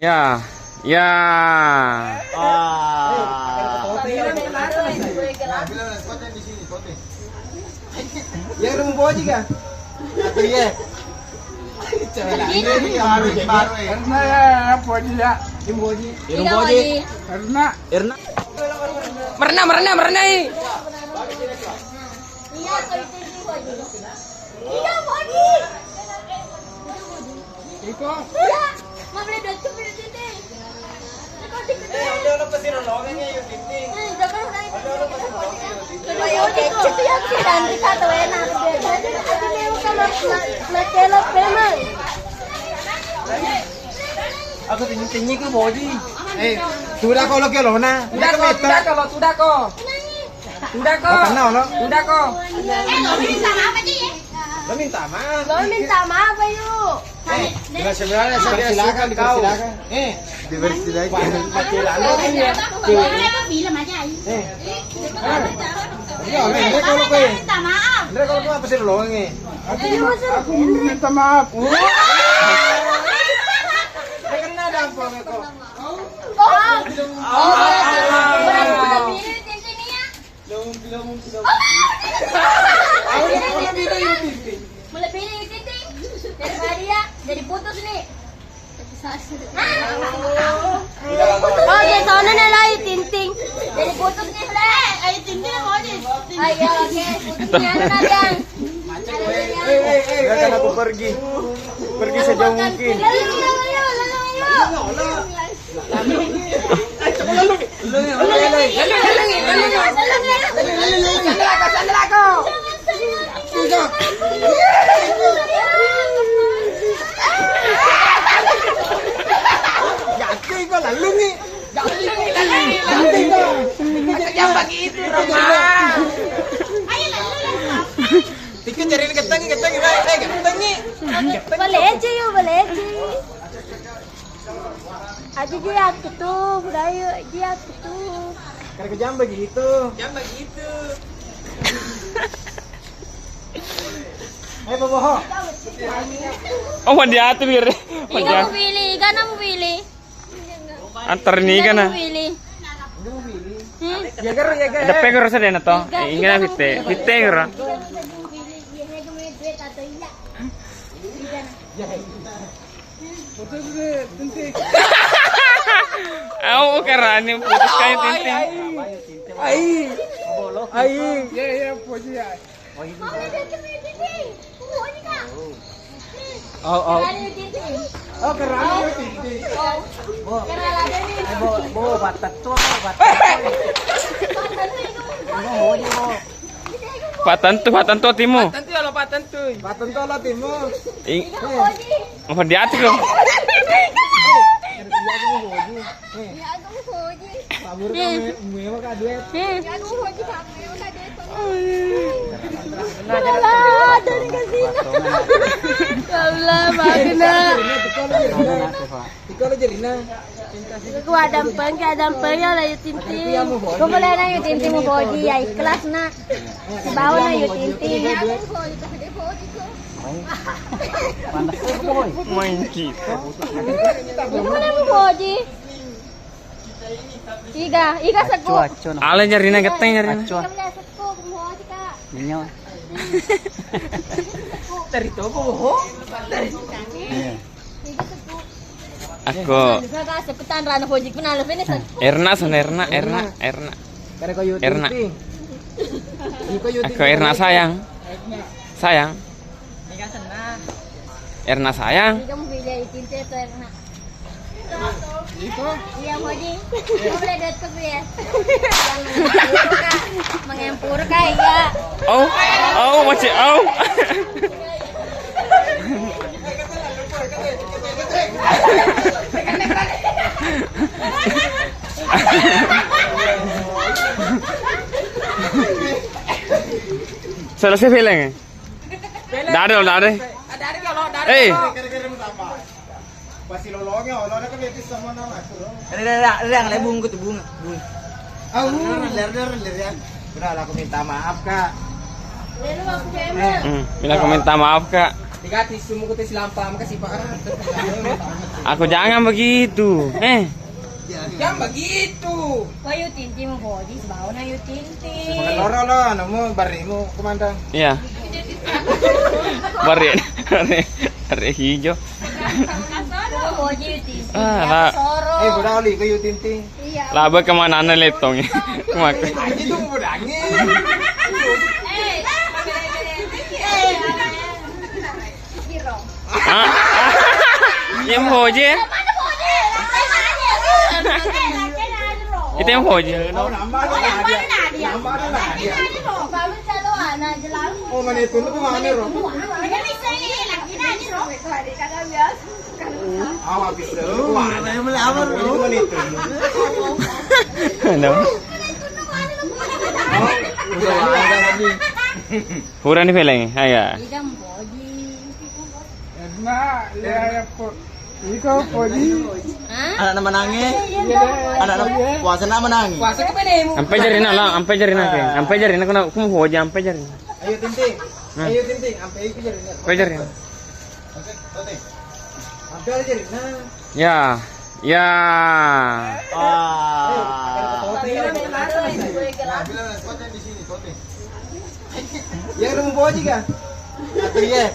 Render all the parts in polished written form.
Ya, ya. Ya udah mau aja kan? Atau ya? Karena ya Poji ya. Karena Merena ini. Iya, Poji. Iko. Iya, mau beli duit ke beli titik. Aku tinggi ke Boji. Sudah kalau ke Lona. Sudah kok. Kenal lo? Lo minta maaf. Lo minta maaf. Lo minta maaf ayo. Sebenarnya saya silakan dipersilakan. Dipersilakan. Bilang aja. Mereka kalau ke. Minta maaf. Mereka kalau apa sih lo nge? aku minta maaf. Kena ada apa mereka? Melebihi titik daripada dia jadi putus nih. Oh, jadi sana nih lah tinting. Jadi putus nih lah. Ayo tinting mau nih. Ayo oke, putusnya ada kan. Kan aku pergi sejauh mungkin. Jatuh kok lalu nih. Jangan bagi itu Tiket cari keteng nih. Boleh aja yuk, boleh aja. Aja dia aku tuh, budaya dia aku tuh. Karena jam begitu. Ayo boboho. Oh, mau diatur biar. Ikan mau pilih, ikan mau pilih. Antar nih kan. Mau pilih. Ya gar. Ada pegor sa din to. Ingin na fitte gora. Putus deh, tinting. Ako karani putus kayo tinting. Ya Poji ya. Oh, kerana yo tinting. Bo batat to. Patanto timo. Patan to lo timo. Mau diatur ko. Pabur kami mewah ka duet. Alah, dari kasino. Allah, magna. Ikaw na Jelina. Gua dampeng ya lah yuk tinting. Kau boleh na yuk tinting mo Poji ya ikhlas na. Bawa na yuk tinting. Main kita. Gimana mo Poji? Iga seko. Ale nyari na gateng nyari na. Kami seko mo ka. Ninyo. Dari to boho. Ako Saka sepetan rana Poji pun alaf ini seko. Erna. Kare ko yo Erna. tinting. Iko yo Ako Erna sayang. Erna sayang. Iga mo pilih tinting to na. Iko. Iya Poji. Kau boleh duit ke gue ya. Mengempur kah iya. Masih Selesai feeling. Dade. Pasti lolongnya, olahnya kan betis sama nama aku. Yang lebung gitu bunga. Ler ya. Benar aku minta maaf, Kak. Lalu aku kemana? Bila aku minta maaf kak. Dikasih semua kutis lampa, makasih Pak. Aku jangan begitu. Jangan begitu. Wah, yu tinting mo body, bawa na yu tinting. Makan loro lo, nemu barimu kemandang. Iya. Bari hijau. Body yu tinting. Ah, Soro. Budak oli ke yu tinting. Iya. Laba kemana letong? Kemakan. Lagi tuh budangnya. Giro. Yang hoje? Itu yang hoje. Oh, nambah tuh nah dia. Nambah tuh nah dia. Baru calo anak jelang. Oh, mana itu tuh mana ro? Awas bisa. Mana yang melamar ro? Mana itu? Ano? Hura ni Feleng. Haya. Idam body. Erna, ya po. Ikaw po di. Anak nama nangis. Anak nama puasa nama nangis. Puasa ke mana? Sampai jari na lang, sampai jari na keng. Sampai jari na kuna kum hoje sampai jari. Ayo tinting. Ayo tinting, sampai itu jadi. Sampai jari. Oke, oke. Sampai jadi. Nah. Ya. Ya. Ya lu mau boji kan? Atau ya?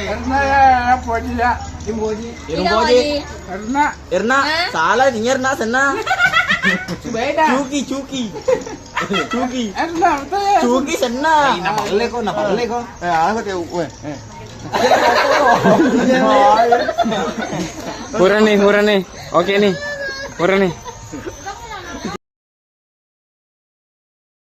Erna ya po di ya. Irung boji. Erna. Irna, salah ni Irna sana. Cuki. Erna betul ya. Cuki sana. Napakle ko. Aku tahu. Hura nih. Oke nih. Hura nih.